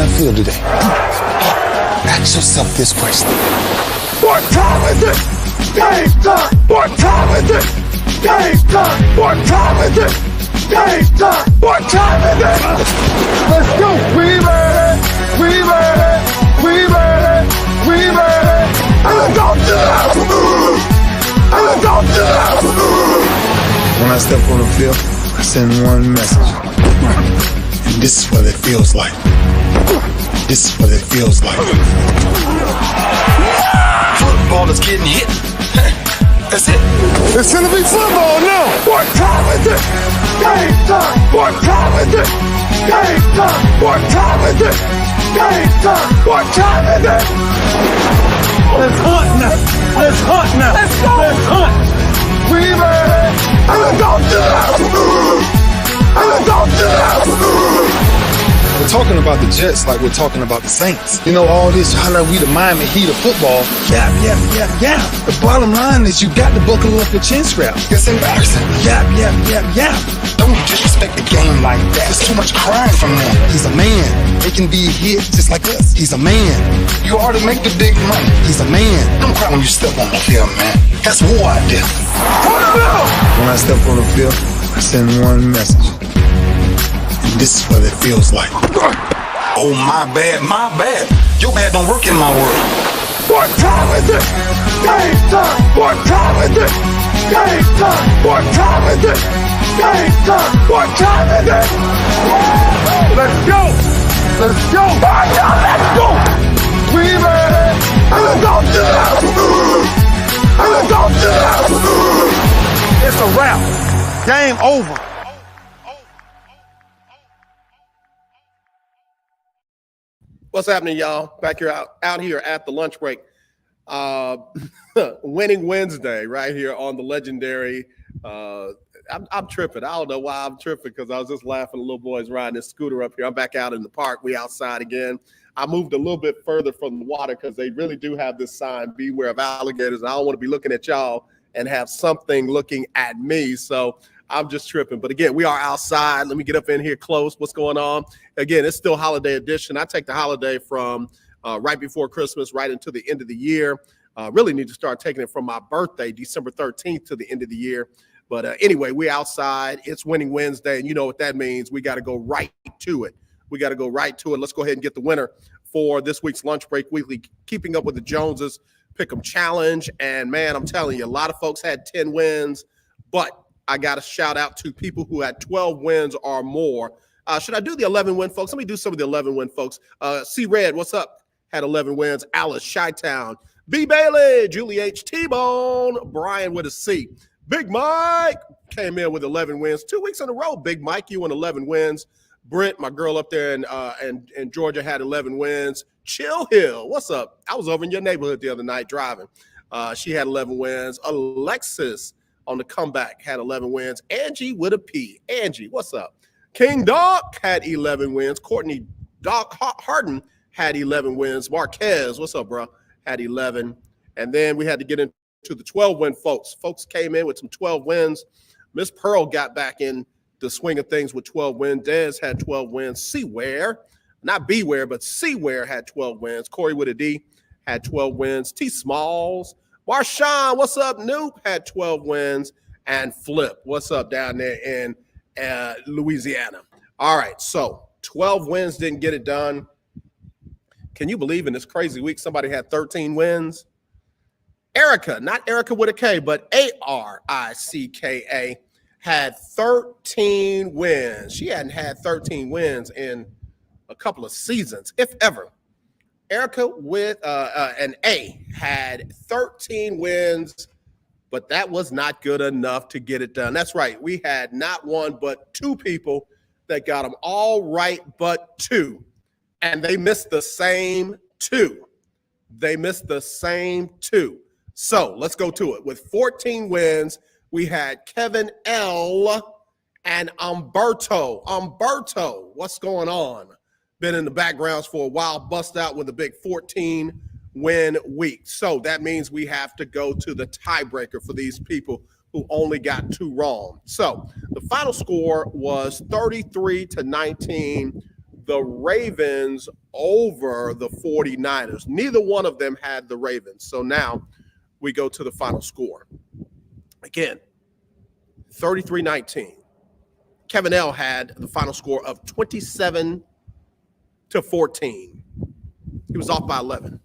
I feel today? Ask yourself this question. What time is it? Game time! What time is it? Game time! What time is it? Game time! What time is it? Let's go! We ready! We ready! We ready! We ready! And let's go to the house! And let's go to the house! When I step on the field, I send one message. And this is what it feels like. This is what it feels like. Football is getting hit. That's it. It's gonna be football now! What time is it? Game time! What time is it? Game time! What time is it? Game time! What time is it? Let's hunt now! Let's hunt now! Let's go! Let's hunt! We ready! And let's go to the house! And let's go to the house! We're talking about the Jets like we're talking about the Saints. You know, all this, how like we the Miami Heat of football. Yap, yap, yap, yap. The bottom line is you got to buckle up your chin strap. It's embarrassing. Yap, yap, yap, yap. Don't disrespect the game like that. There's too much crying from them. He's a man. They can be hit just like us. He's a man. You already make the big money. He's a man. Don't cry when you step on the field, man. That's war out there. When I step on the field, I send one message. This is what it feels like. Oh, my bad, my bad. Your bad don't work in my world. What time is it? Game time! What time is it? Game time! What time is it? Game time! What time is it? Let's go! Let's go! Let's go! We ready! And let's go to the house! And let's go to the house! It's a wrap. Game over. What's happening, y'all? Back here out here at the lunch break. Winning Wednesday right here on the legendary. I'm tripping. I don't know why I'm tripping because I was just laughing. The little boys riding this scooter up here. I'm back out in the park. We outside again. I moved a little bit further from the water because they really do have this sign, beware of alligators. I don't want to be looking at y'all and have something looking at me. So I'm just tripping. But again, we are outside. Let me get up in here close. What's going on? Again, it's still holiday edition. I take the holiday from right before Christmas right into the end of the year. Really need to start taking it from my birthday, December 13th, to the end of the year. But anyway, we're outside. It's Winning Wednesday, and you know what that means. We got to go right to it. We got to go right to it. Let's go ahead and get the winner for this week's Lunch Break Weekly, Keeping Up with the Joneses Pick'em Challenge. And, man, I'm telling you, a lot of folks had 10 wins, but I got to shout out to people who had 12 wins or more. Should I do the 11-win folks? Let me do some of the 11-win folks. C. Red, what's up? Had 11 wins. Alice, Chi-Town. B. Bailey, Julie H. T-Bone, Brian with a C. Big Mike came in with 11 wins. 2 weeks in a row, Big Mike, you won 11 wins. Britt, my girl up there in Georgia, had 11 wins. Chill Hill, what's up? I was over in your neighborhood the other night driving. She had 11 wins. Alexis on the comeback had 11 wins. Angie with a P. Angie, what's up? King Doc had 11 wins. Courtney Doc Harden had 11 wins. Marquez, what's up, bro? Had 11. And then we had to get into the 12-win folks. Folks came in with some 12 wins. Miss Pearl got back in the swing of things with 12 wins. Dez had 12 wins. Seaware, not Beware, but Seaware had 12 wins. Corey with a D had 12 wins. T. Smalls. Marshawn, what's up? Noop had 12 wins. And Flip, what's up down there in Louisiana? All right, so 12 wins didn't get it done. Can you believe in this crazy week somebody had 13 wins? Erica, not Erica with a K, but Aricka, had 13 wins. She hadn't had 13 wins in a couple of seasons, if ever. Erica with an A had 13 wins, but that was not good enough to get it done. That's right. We had not one, but two people that got them all right, but two. And they missed the same two. They missed the same two. So let's go to it. With 14 wins, we had Kevin L. and Umberto. Umberto, what's going on? Been in the backgrounds for a while, bust out with a big 14-win week. So that means we have to go to the tiebreaker for these people who only got two wrong. So the final score was 33-19 the Ravens over the 49ers. Neither one of them had the Ravens. So now we go to the final score. Again, 33-19. Kevin L. had the final score of 27-14. He was off by 11.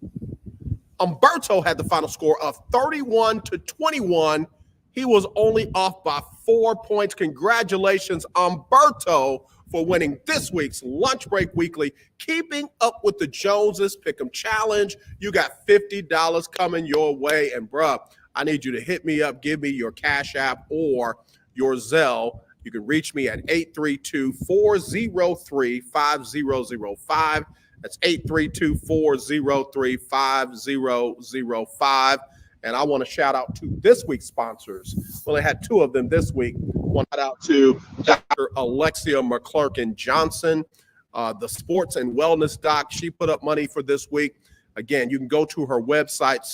Umberto had the final score of 31-21. He was only off by 4 points. Congratulations, Umberto, for winning this week's Lunch Break Weekly. Keeping up with the Joneses Pick'em Challenge. You got $50 coming your way. And, bruh, I need you to hit me up. Give me your Cash App or your Zelle. You can reach me at 832-403-5005. That's 832-403-5005. And I want to shout out to this week's sponsors. Well, I had two of them this week. One shout out to Dr. Alexia McClurkin Johnson, the sports and wellness doc. She put up money for this week. Again, you can go to her website,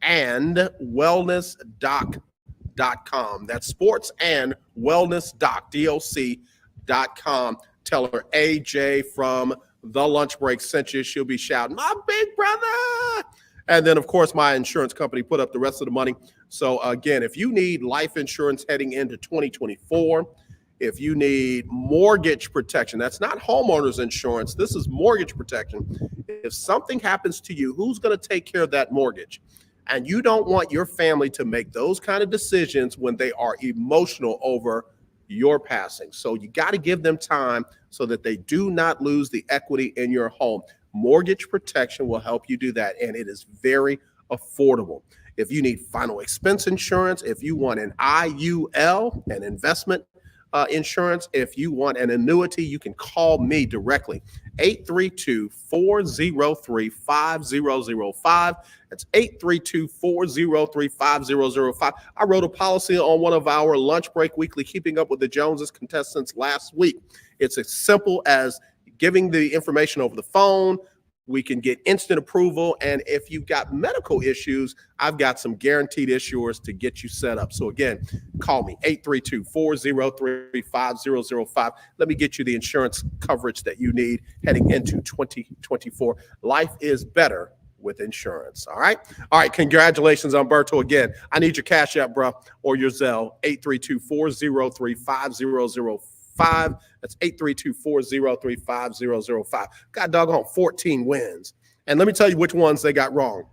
sportsandwellnessdoc.com. That's sportsandwellnessdoc.com. Tell her AJ from The Lunch Break sent you. She'll be shouting, my big brother. And then, of course, my insurance company put up the rest of the money. So, again, if you need life insurance heading into 2024, if you need mortgage protection, that's not homeowners insurance. This is mortgage protection. If something happens to you, who's going to take care of that mortgage? And you don't want your family to make those kind of decisions when they are emotional over your passing. So you got to give them time so that they do not lose the equity in your home. Mortgage protection will help you do that, and it is very affordable. If you need final expense insurance, if you want an IUL, an investment insurance, if you want an annuity, you can call me directly, 832-403-5005. That's 832-403-5005. I wrote a policy on one of our Lunch Break Weekly Keeping Up with the Joneses contestants last week. It's as simple as giving the information over the phone. We can get instant approval. And if you've got medical issues, I've got some guaranteed issuers to get you set up. So again, call me, 832-403-5005. Let me get you the insurance coverage that you need heading into 2024. Life is better with insurance. All right. Congratulations, Umberto. Again, I need your Cash App, bro, or your Zelle, 832-403-5005. That's 832-403-5005. Got doggone 14 wins. And let me tell you which ones they got wrong.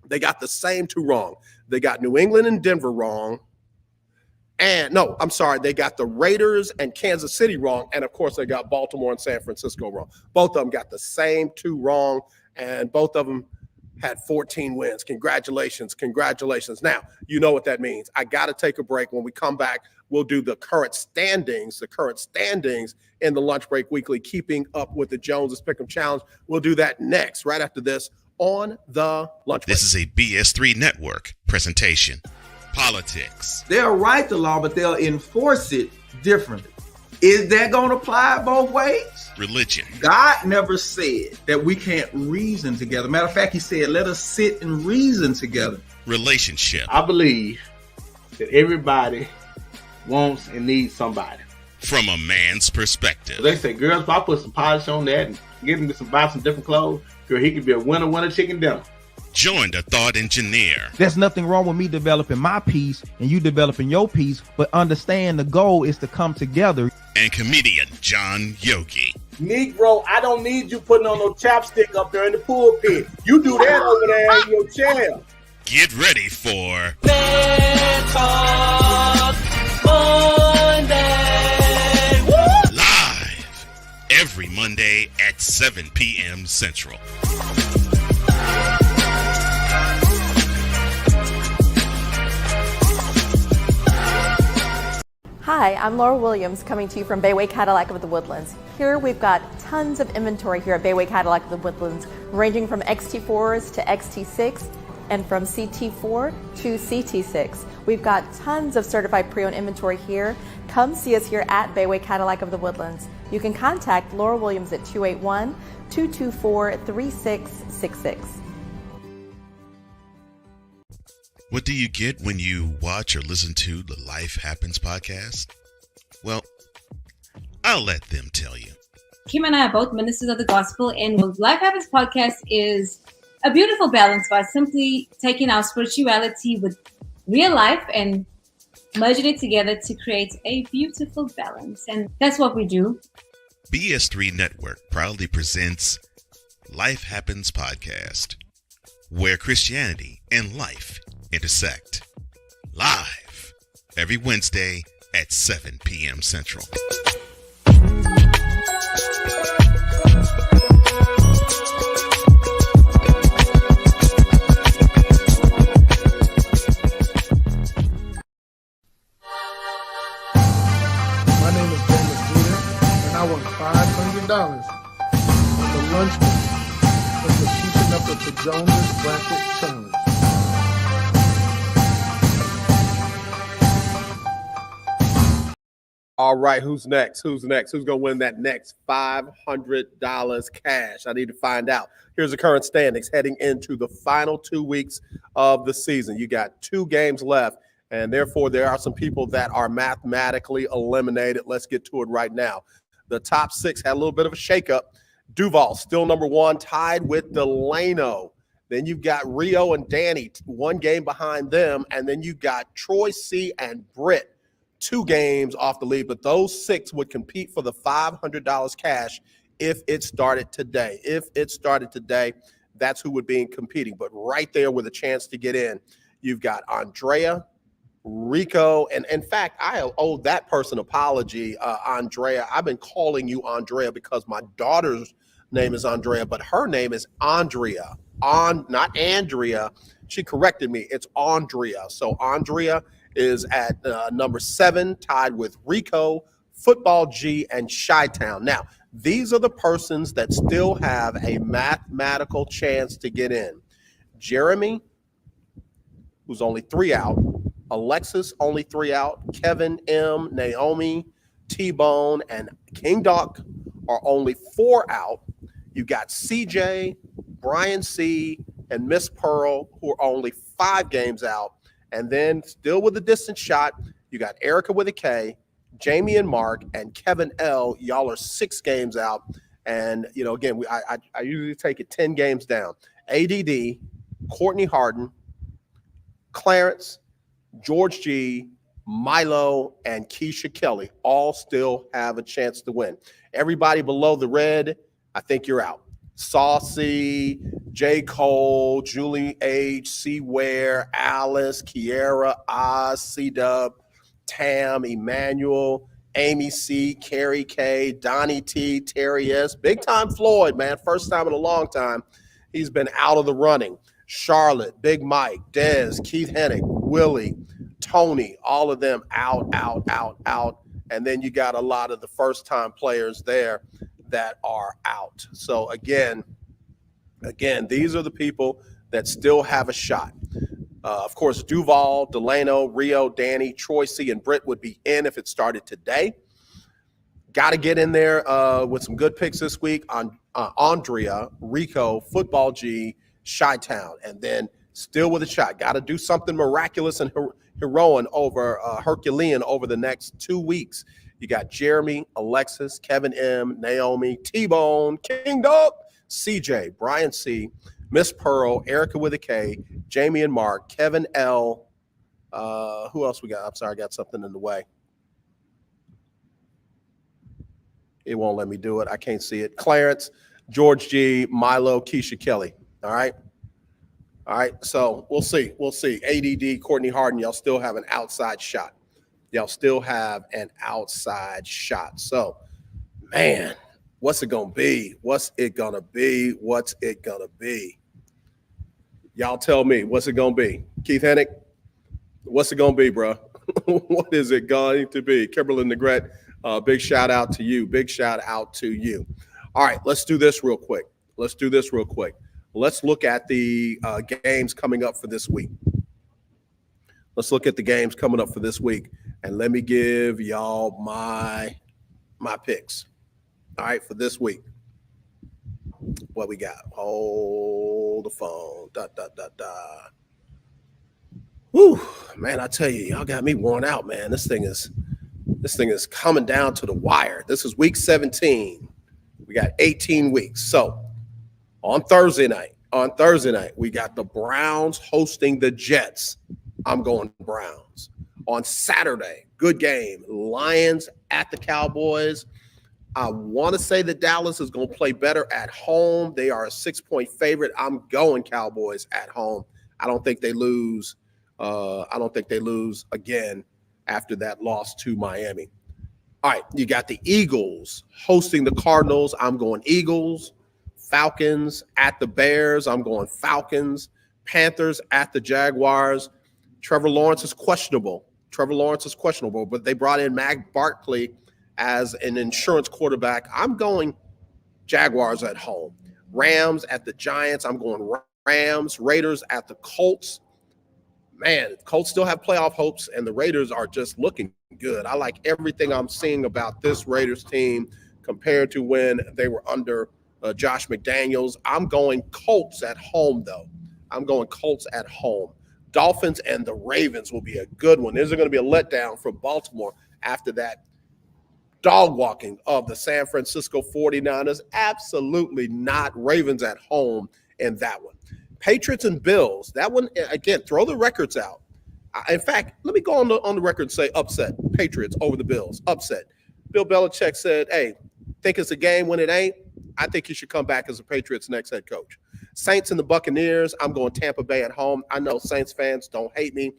They got the same two wrong. They got New England and Denver wrong. And no, I'm sorry. They got the Raiders and Kansas City wrong. And of course, they got Baltimore and San Francisco wrong. Both of them got the same two wrong. And both of them had 14 wins. Congratulations. Now, you know what that means. I got to take a break. When we come back, we'll do the current standings in the Lunch Break Weekly, Keeping Up with the Joneses Pick'em Challenge. We'll do that next, right after this, on the Lunch Break. This is a BS3 Network presentation. Politics. They'll write the law, but they'll enforce it differently. Is that going to apply both ways? Religion. God never said that we can't reason together. Matter of fact, he said, let us sit and reason together. Relationship. I believe that everybody wants and needs somebody. From a man's perspective. They say, girls, if I put some polish on that and get him to buy some different clothes, girl, he could be a winner chicken dinner. Join the thought engineer. There's nothing wrong with me developing my piece and you developing your piece, but understand the goal is to come together. And comedian John Yogi. Negro, I don't need you putting on no chapstick up there in the pulpit. You do that over there in your chair. Get ready for Talk Monday. Woo! Live every Monday at 7 p.m. Central. Hi, I'm Laura Williams coming to you from Bayway Cadillac of the Woodlands. Here we've got tons of inventory here at Bayway Cadillac of the Woodlands, ranging from XT4s to XT6 and from CT4 to CT6. We've got tons of certified pre-owned inventory here. Come see us here at Bayway Cadillac of the Woodlands. You can contact Laura Williams at 281-224-3666. What do you get when you watch or listen to the Life Happens podcast? Well, I'll let them tell you. Kim and I are both ministers of the gospel, and Life Happens podcast is a beautiful balance by simply taking our spirituality with real life and merging it together to create a beautiful balance. And that's what we do. BS3 Network proudly presents Life Happens podcast, where Christianity and life intersect. Live every Wednesday at 7 p.m. Central. My name is JM&E, and I won $500 on the lunch money for keeping up with the Jonas Bracket Challenge. All right, who's next? Who's next? Who's going to win that next $500 cash? I need to find out. Here's the current standings heading into the final 2 weeks of the season. You got 2 games left, and therefore there are some people that are mathematically eliminated. Let's get to it right now. The top 6 had a little bit of a shakeup. Duval still number 1, tied with Delano. Then you've got Rio and Danny, 1 game behind them, and then you got Troy C. and Britt, 2 games off the lead, but those 6 would compete for the $500 cash if it started today. If it started today, that's who would be competing. But right there with a chance to get in, you've got Andrea, Rico, and in fact, I owe that person an apology, Andrea. I've been calling you Andrea because my daughter's name is Andrea, but her name is Andrea. Not Andrea. She corrected me. It's Andrea. So Andrea is at number 7, tied with Rico, Football G, and Chi-Town. Now, these are the persons that still have a mathematical chance to get in. Jeremy, who's only 3 out. Alexis, only 3 out. Kevin M, Naomi, T-Bone, and King Doc are only 4 out. You got CJ, Brian C, and Miss Pearl, who are only 5 games out. And then still with a distant shot, you got Erica with a K, Jamie and Mark, and Kevin L. Y'all are 6 games out. And, you know, again, I usually take it 10 games down. ADD, Courtney Harden, Clarence, George G, Milo, and Keisha Kelly all still have a chance to win. Everybody below the red, I think you're out. Saucy, J. Cole, Julie H, C. Ware, Alice, Kiera, Oz, C-Dub, Tam, Emmanuel, Amy C, Carrie K, Donnie T, Terry S, big time Floyd, man. First time in a long time. He's been out of the running. Charlotte, Big Mike, Dez, Keith Hennick, Willie, Tony, all of them out. And then you got a lot of the first time players there that are out. So again, these are the people that still have a shot. Of course, Duval, Delano, Rio, Danny, Troy C, and Britt would be in if it started today. Got to get in there with some good picks this week on Andrea, Rico, Football G, Chi-Town, and then still with a shot. Got to do something miraculous and Herculean over the next 2 weeks. You got Jeremy, Alexis, Kevin M, Naomi, T-Bone, King Dog, CJ, Brian C, Miss Pearl, Erica with a K, Jamie and Mark, Kevin L. Who else we got? I'm sorry, I got something in the way. It won't let me do it. I can't see it. Clarence, George G, Milo, Keisha Kelly. All right. So we'll see. ADD, Courtney Harden, y'all still have an outside shot. So, man, what's it going to be? Y'all tell me, what's it going to be? Keith Hennick, what's it going to be, bro? What is it going to be? Kimberly Negrete, big shout out to you. All right, let's do this real quick. Let's look at the games coming up for this week. And let me give y'all my picks. All right, for this week. What we got? Hold the phone. Whew, man, I tell you, y'all got me worn out, man. This thing is coming down to the wire. This is week 17. got 18 weeks. So on Thursday night, we got the Browns hosting the Jets. I'm going Browns. On Saturday, good game, Lions at the Cowboys. I want to say that Dallas is going to play better at home. They are a 6-point favorite. I'm going Cowboys at home. I don't think they lose. Again after that loss to Miami. All right, you got the Eagles hosting the Cardinals. I'm going Eagles. Falcons at the Bears. I'm going Falcons. Panthers at the Jaguars. Trevor Lawrence is questionable, but they brought in Matt Barkley as an insurance quarterback. I'm going Jaguars at home. Rams at the Giants. I'm going Rams. Raiders at the Colts. Man, Colts still have playoff hopes, and the Raiders are just looking good. I like everything I'm seeing about this Raiders team compared to when they were under Josh McDaniels. I'm going Colts at home, though. Dolphins and the Ravens will be a good one. There's going to be a letdown from Baltimore after that dog walking of the San Francisco 49ers. Absolutely not. Ravens at home in that one. Patriots and Bills. That one, again, throw the records out. In fact, let me go on the record and say upset. Patriots over the Bills. Upset. Bill Belichick said, hey, think it's a game when it ain't? I think he should come back as the Patriots' next head coach. Saints and the Buccaneers. I'm going Tampa Bay at home. I know Saints fans don't hate me.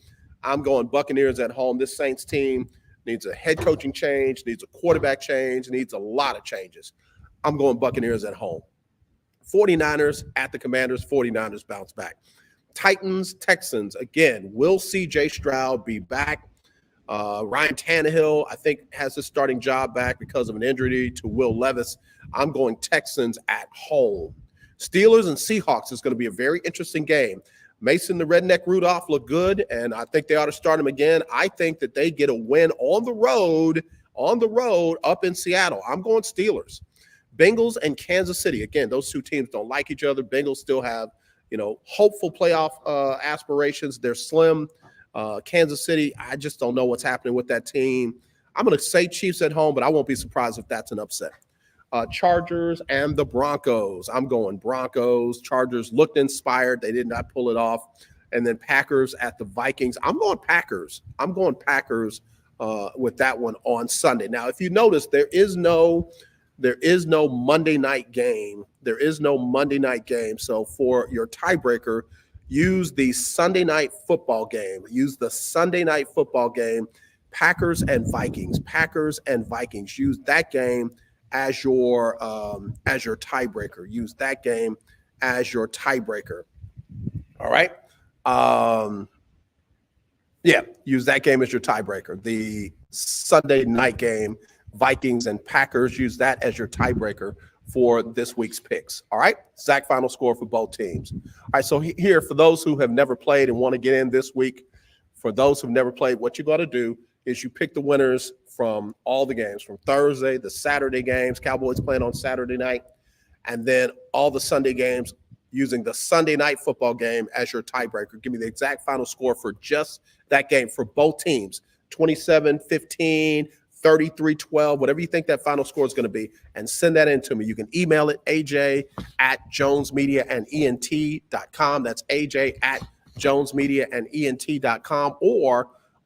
I'm going Buccaneers at home. This Saints team needs a head coaching change, needs a quarterback change, needs a lot of changes. I'm going Buccaneers at home. 49ers at the Commanders. 49ers bounce back. Titans, Texans. Again, will C.J. Stroud be back? Ryan Tannehill, I think, has his starting job back because of an injury to Will Levis. I'm going Texans at home. Steelers and Seahawks is going to be a very interesting game. Mason the Redneck Rudolph looked good, and I think they ought to start him again. I think that they get a win on the road up in Seattle. I'm going Steelers. Bengals and Kansas City. Again, those two teams don't like each other. Bengals still have, hopeful playoff aspirations. They're slim. Kansas City, I just don't know what's happening with that team. I'm going to say Chiefs at home, but I won't be surprised if that's an upset. Chargers and the Broncos. I'm going Broncos. Chargers looked inspired. They did not pull it off. And then Packers at the Vikings. I'm going Packers. With that one on Sunday. Now, if you notice, there is no Monday night game. So for your tiebreaker, use the Sunday night football game. Packers and Vikings. Use that game as your tiebreaker. All right. Use that game as your tiebreaker. The Sunday night game, Vikings and Packers, use that as your tiebreaker for this week's picks. All right. Zach, final score for both teams. All right. So here, for those who have never played and want to get in this week, for those who've never played, what you got to do is you pick the winners from all the games, from Thursday, the Saturday games, Cowboys playing on Saturday night, and then all the Sunday games, using the Sunday night football game as your tiebreaker. Give me the exact final score for just that game for both teams, 27-15, 33-12, whatever you think that final score is going to be, and send that in to me. You can email it, aj@jonesmediaandent.com. That's aj@jonesmediaandent.com,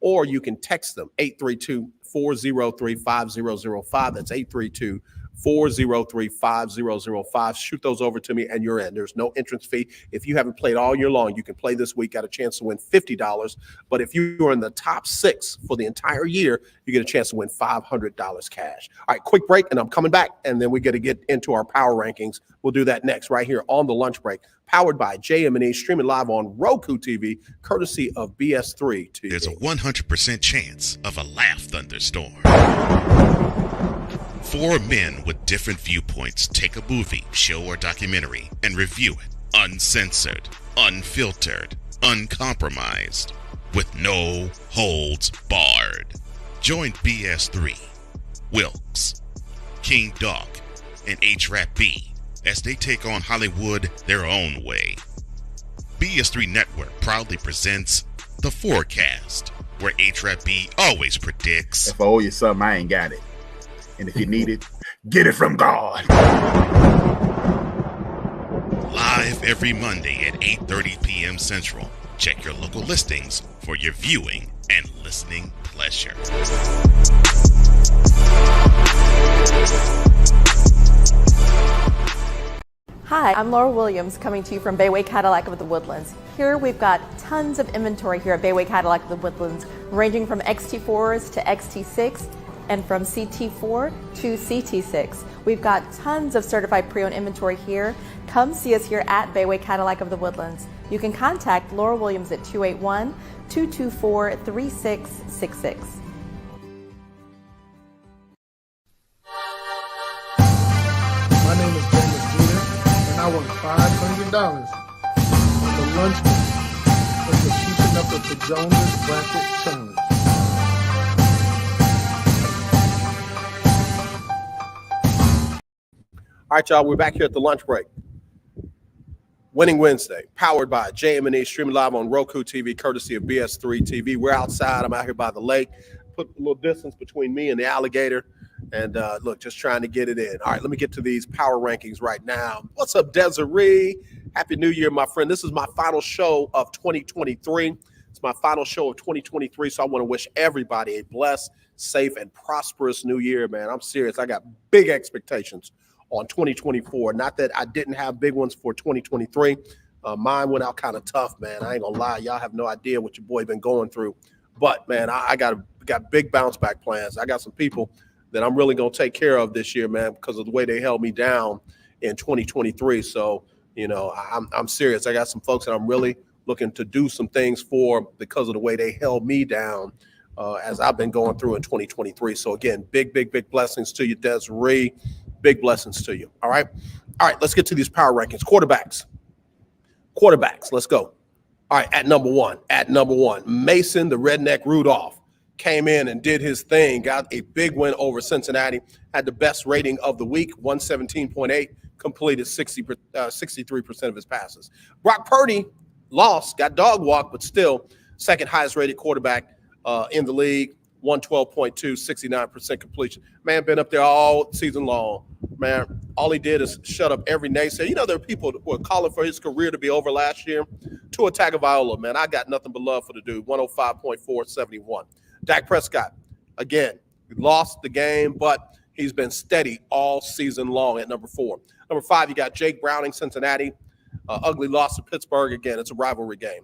or you can text them, 832-403-5005. That's 832-403-5005. Shoot those over to me and you're in. There's no entrance fee. If you haven't played all year long, you can play this week, got a chance to win $50. But if you are in the top 6 for the entire year, you get a chance to win $500 cash. All right, quick break, and I'm coming back, and then we got to get into our power rankings. We'll do that next right here on the lunch break, powered by JM&E, streaming live on Roku TV, courtesy of BS3 TV. There's a 100% chance of a laugh thunderstorm. 4 men with different viewpoints take a movie, show, or documentary and review it uncensored, unfiltered, uncompromised, with no holds barred. Join BS3, Wilkes, King Doc, and H-Rap B as they take on Hollywood their own way. BS3 Network proudly presents The Forecast, where H-Rap B always predicts. If I owe you something, I ain't got it. And if you need it, Get it from God. Live every Monday at 8:30 p.m. Central. Check your local listings for your viewing and listening pleasure. Hi, I'm Laura Williams coming to you from Bayway Cadillac of the Woodlands. Here we've got tons of inventory here at Bayway Cadillac of the Woodlands, ranging from XT4s to XT6 and from CT4 to CT6. We've got tons of certified pre-owned inventory here. Come see us here at Bayway Cadillac of the Woodlands. You can contact Laura Williams at 281-224-3666. My name is James and I won $500 on the lunch money for the keeping up with the Jonas Bracket Challenge. All right, y'all, we're back here at the lunch break. Winning Wednesday, powered by JM&E, streaming live on ROKU TV, courtesy of BS3 TV. We're outside. I'm out here by the lake. Put a little distance between me and the alligator. And look, just trying to get it in. All right, let me get to these power rankings right now. What's up, Desiree? Happy New Year, my friend. This is my final show of 2023. It's my final show of 2023, so I want to wish everybody a blessed, safe, and prosperous New Year, man. I'm serious. I got big expectations on 2024. Not that I didn't have big ones for 2023. Mine went out kind of tough, man. I ain't gonna lie. Y'all have no idea what your boy been going through. But, man, I got big bounce back plans. I got some people that I'm really going to take care of this year, man, because of the way they held me down in 2023. So, you know, I'm serious. I got some folks that I'm really looking to do some things for because of the way they held me down as I've been going through in 2023. So, again, big blessings to you, Desiree. Big blessings to you. All right. Let's get to these power rankings. Quarterbacks. Let's go. All right. At number one, Mason, the Redneck Rudolph, came in and did his thing, got a big win over Cincinnati, had the best rating of the week, 117.8, completed 63% of his passes. Brock Purdy lost, got dog walked, but still second highest rated quarterback in the league, 112.2, 69% completion. Man, been up there all season long. Man, all he did is shut up every naysayer. You know, there are people who were calling for his career to be over last year. Tua Tagovailoa, man, I got nothing but love for the dude, 105.4, 71. Dak Prescott, again, lost the game, but he's been steady all season long at number 4. Number 5, you got Jake Browning, Cincinnati. Ugly loss to Pittsburgh. Again, it's a rivalry game.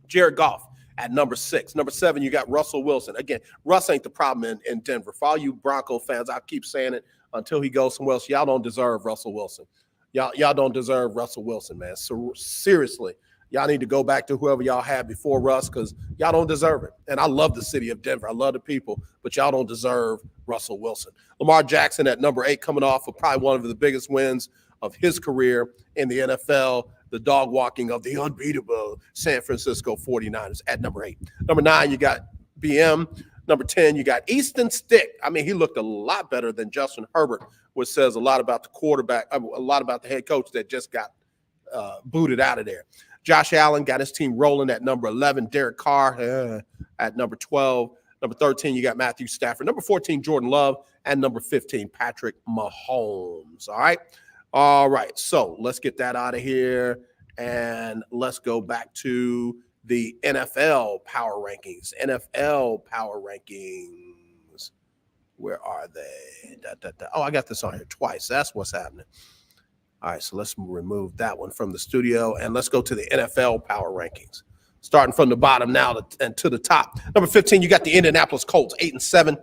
Jared Goff at number 6. Number 7, you got Russell Wilson. Again, Russ ain't the problem in Denver. For all you Bronco fans, I keep saying it until he goes somewhere else. Y'all don't deserve Russell Wilson. Y'all don't deserve Russell Wilson, man. So seriously, y'all need to go back to whoever y'all had before Russ because y'all don't deserve it. And I love the city of Denver. I love the people, but y'all don't deserve Russell Wilson. Lamar Jackson at number 8, coming off of probably one of the biggest wins of his career in the NFL, the dog walking of the unbeatable San Francisco 49ers at number 8. Number 9, you got BM. Number 10, you got Easton Stick. I mean, he looked a lot better than Justin Herbert, which says a lot about the quarterback, a lot about the head coach that just got booted out of there. Josh Allen got his team rolling at number 11. Derek Carr at number 12. Number 13, you got Matthew Stafford. Number 14, Jordan Love. And number 15, Patrick Mahomes. All right. So let's get that out of here. And let's go back to the NFL power rankings. Where are they? Oh, I got this on here twice. That's what's happening. All right, so let's remove that one from the studio, and let's go to the NFL power rankings. Starting from the bottom now and to the top. Number 15, you got the Indianapolis Colts, 8-7.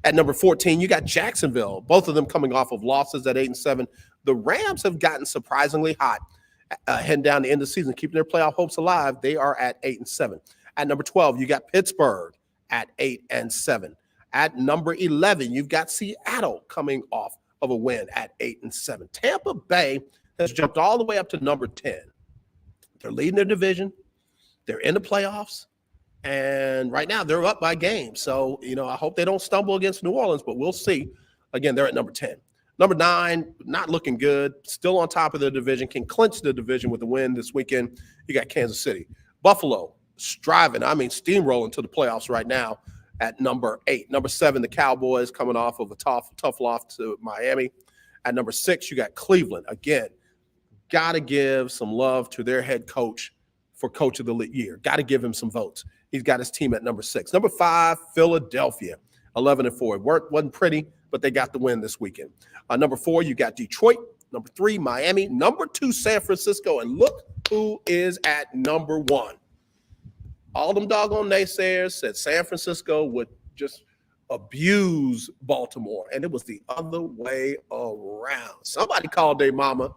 At number 14, you got Jacksonville, both of them coming off of losses at 8-7. The Rams have gotten surprisingly hot heading down the end of the season, keeping their playoff hopes alive. They are at 8-7. At number 12, you got Pittsburgh at 8-7. At number 11, you've got Seattle coming off of a win at 8-7. Tampa Bay has jumped all the way up to number 10. They're leading their division. They're in the playoffs. And right now they're up by game. So, you know, I hope they don't stumble against New Orleans, but we'll see. Again, they're at number 10. Number 9, not looking good. Still on top of the division. Can clinch the division with a win this weekend. You got Kansas City. Buffalo, striving, steamrolling to the playoffs right now at number 8. Number 7, the Cowboys coming off of a tough loss to Miami. At number 6, you got Cleveland. Again, got to give some love to their head coach for Coach of the Year. Got to give him some votes. He's got his team at number 6. Number 5, Philadelphia, 11-4. It wasn't pretty, but they got the win this weekend. Number 4, you got Detroit. Number 3, Miami. Number 2, San Francisco. And look who is at number 1. All them doggone naysayers said San Francisco would just abuse Baltimore, and it was the other way around. Somebody called their mama.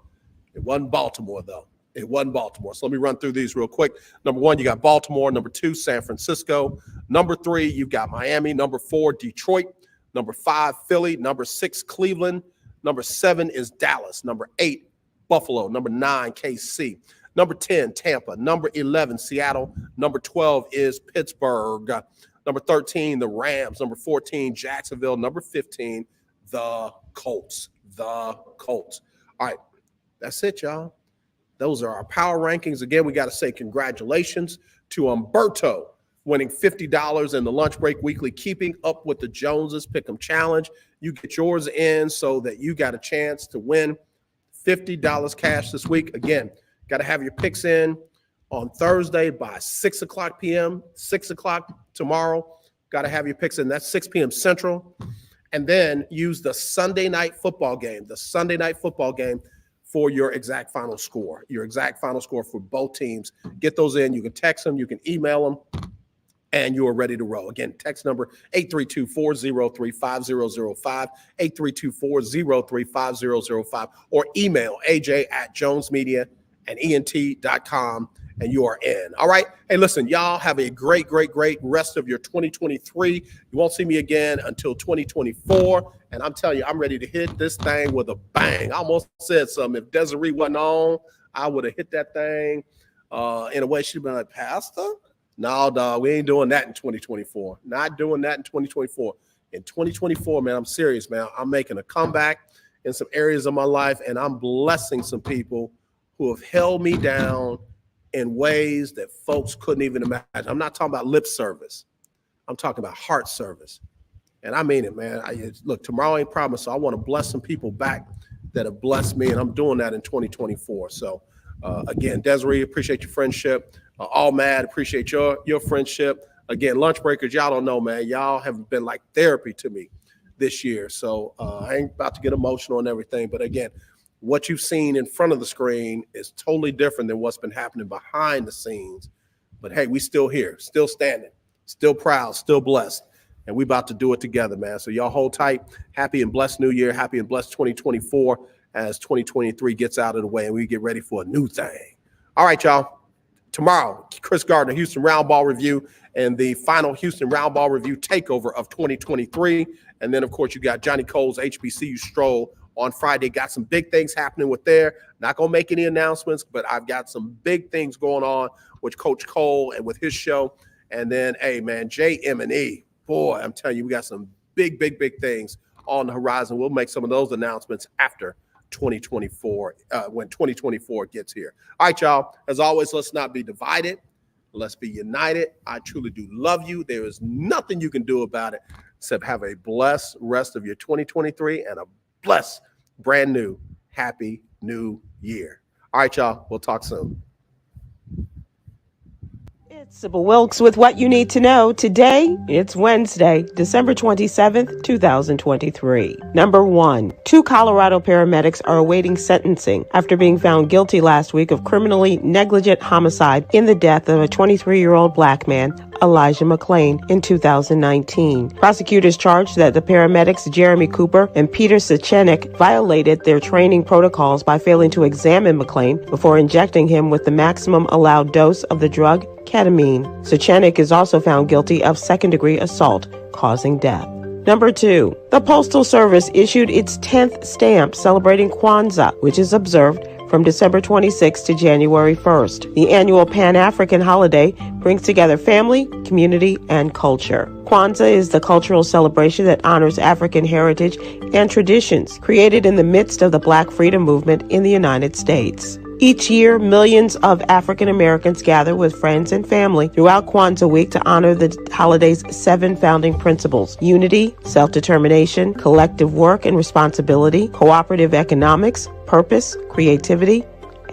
It wasn't Baltimore, though. It wasn't Baltimore. So let me run through these real quick. Number 1, you got Baltimore. Number 2, San Francisco. Number 3, you got Miami. Number 4, Detroit. Number 5, Philly. Number 6, Cleveland. Number 7 is Dallas. Number 8, Buffalo. Number 9, KC. Number 10, Tampa. Number 11, Seattle. Number 12 is Pittsburgh. Number 13, the Rams. Number 14, Jacksonville. Number 15, the Colts. The Colts. All right, that's it, y'all. Those are our power rankings. Again, we got to say congratulations to Umberto winning $50 in the Lunch Break Weekly, keeping up with the Joneses Pick'em Challenge. You get yours in so that you got a chance to win $50 cash this week. Again, got to have your picks in on Thursday by 6 o'clock p.m., 6 o'clock tomorrow. Got to have your picks in. That's 6 p.m. Central. And then use the Sunday night football game, for your exact final score, for both teams. Get those in. You can text them. You can email them. And you are ready to roll. Again, text number 832-403-5005, 832-403-5005, or email aj@jonesmediaandent.com, and you are in. All right. Hey, listen, y'all have a great rest of your 2023. You won't see me again until 2024. And I'm telling you, I'm ready to hit this thing with a bang. I almost said something. If Desiree wasn't on, I would have hit that thing in a way she'd been like, Pastor? No, dog, we ain't doing that in 2024. Not doing that in 2024. In 2024, man, I'm serious, man. I'm making a comeback in some areas of my life, and I'm blessing some people who have held me down in ways that folks couldn't even imagine. I'm not talking about lip service. I'm talking about heart service. And I mean it, man. Look, tomorrow ain't promised, so I want to bless some people back that have blessed me, and I'm doing that in 2024. So, again, Desiree, appreciate your friendship. All Mad, appreciate your friendship. Again, Lunch Breakers, y'all don't know, man. Y'all have been like therapy to me this year. So I ain't about to get emotional and everything. But again, what you've seen in front of the screen is totally different than what's been happening behind the scenes. But hey, we still here, still standing, still proud, still blessed. And we about to do it together, man. So y'all hold tight. Happy and blessed New Year. Happy and blessed 2024 as 2023 gets out of the way and we get ready for a new thing. All right, y'all. Tomorrow, Chris Gardner, Houston Round Ball Review, and the final Houston Round Ball Review takeover of 2023. And then, of course, you got Johnny Cole's HBCU Stroll on Friday. Got some big things happening with there. Not going to make any announcements, but I've got some big things going on with Coach Cole and with his show. And then, hey, man, JM&E. Boy, I'm telling you, we got some big things on the horizon. We'll make some of those announcements after 2024, when 2024 gets here. All right, y'all. As always, let's not be divided. Let's be united. I truly do love you. There is nothing you can do about it except have a blessed rest of your 2023 and a blessed, brand new, happy new year. All right, y'all. We'll talk soon. It's Sybil Wilkes with what you need to know. Today, it's Wednesday, December 27th, 2023. Number 1, 2 Colorado paramedics are awaiting sentencing after being found guilty last week of criminally negligent homicide in the death of a 23-year-old black man, Elijah McClain, in 2019. Prosecutors charged that the paramedics Jeremy Cooper and Peter Sechenik violated their training protocols by failing to examine McClain before injecting him with the maximum allowed dose of the drug ketamine. Sechenik is also found guilty of second-degree assault, causing death. Number 2, the Postal Service issued its 10th stamp celebrating Kwanzaa, which is observed from December 26th to January 1st. The annual Pan-African holiday brings together family, community, and culture. Kwanzaa is the cultural celebration that honors African heritage and traditions, created in the midst of the Black freedom movement in the United States. Each year, millions of African Americans gather with friends and family throughout Kwanzaa Week to honor the holiday's 7 founding principles: unity, self-determination, collective work and responsibility, cooperative economics, purpose, creativity,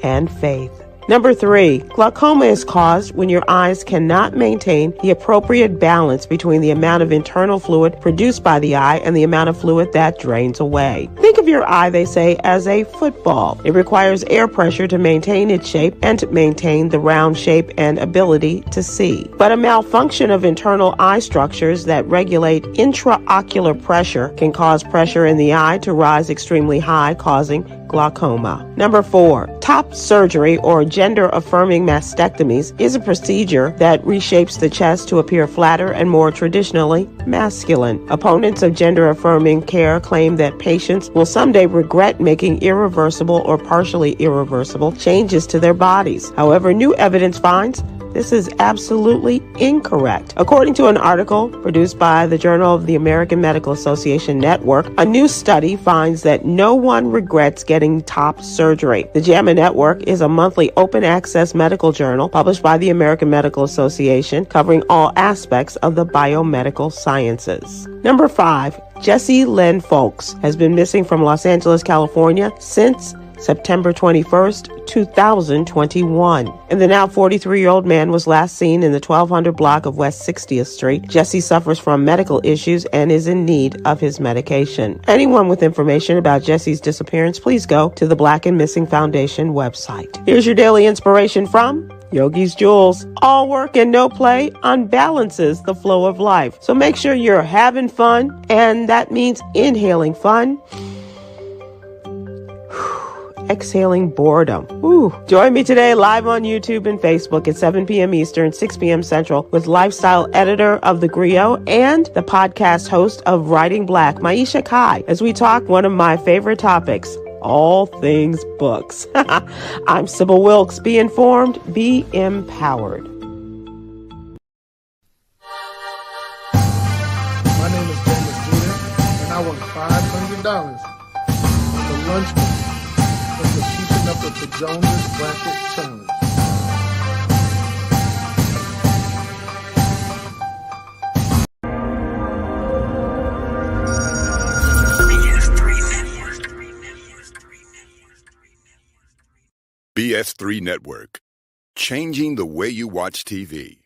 and faith. Number 3, glaucoma is caused when your eyes cannot maintain the appropriate balance between the amount of internal fluid produced by the eye and the amount of fluid that drains away. Think of your eye, they say, as a football. It requires air pressure to maintain its shape and to maintain the round shape and ability to see. But a malfunction of internal eye structures that regulate intraocular pressure can cause pressure in the eye to rise extremely high, causing glaucoma. Number 4, top surgery or gender-affirming mastectomies is a procedure that reshapes the chest to appear flatter and more traditionally masculine. Opponents of gender-affirming care claim that patients will someday regret making irreversible or partially irreversible changes to their bodies. However, new evidence finds this is absolutely incorrect. According to an article produced by the Journal of the American Medical Association Network, a new study finds that no one regrets getting top surgery. The JM&E Network is a monthly open access medical journal published by the American Medical Association covering all aspects of the biomedical sciences. Number 5, Jessie Lynn Folks has been missing from Los Angeles, California since September 21st, 2021. And the now 43-year-old man was last seen in the 1200 block of West 60th Street. Jesse suffers from medical issues and is in need of his medication. Anyone with information about Jesse's disappearance, please go to the Black and Missing Foundation website. Here's your daily inspiration from Yogi's Jewels. All work and no play unbalances the flow of life. So make sure you're having fun, and that means inhaling fun, exhaling boredom. Join me today live on YouTube and Facebook at 7 p.m. Eastern, 6 p.m. Central with lifestyle editor of The Griot and the podcast host of Writing Black, Maisha Kai, as we talk one of my favorite topics, all things books. I'm Sybil Wilkes. Be informed, be empowered. My name is James Jr., and I won $500 for lunch money for keeping up with the Jonas Bracket Challenge. BS3 Network, changing the way you watch TV.